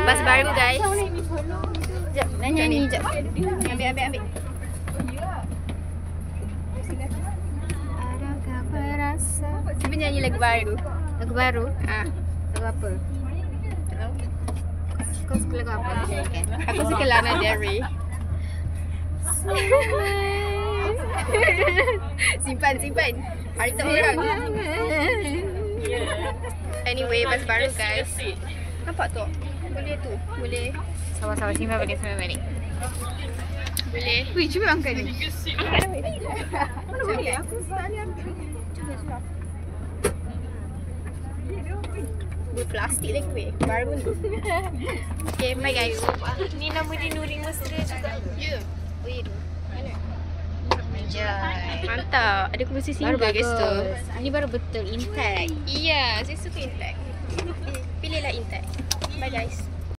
Bas baru guys. Sekejap, nyanyi sekejap. Ambil. Adakah perasa? Cuba nyanyi lagu baru. Lagu baru? Lagu apa? Kau suka lagu apa? Aku suka Lana Del Rey. Simpan. Harta orang. Anyway, bas baru guys. Nampak tu? Boleh. Sabar, simpan balik. Boleh. Wih, cuba angkat ni. Mana boleh? Aku selalu ambil. Cuba. Plastik lagi weh. Baru ni. Okay, bye guys. Ni nama dia Nuri Mesra juga. Ya. Weh tu. Mana? Anjay. Mantap. Ada kursi Baru single guys tu. Ni baru betul intact. Iya, saya suka Intact. Pilihlah Intact. Bye guys.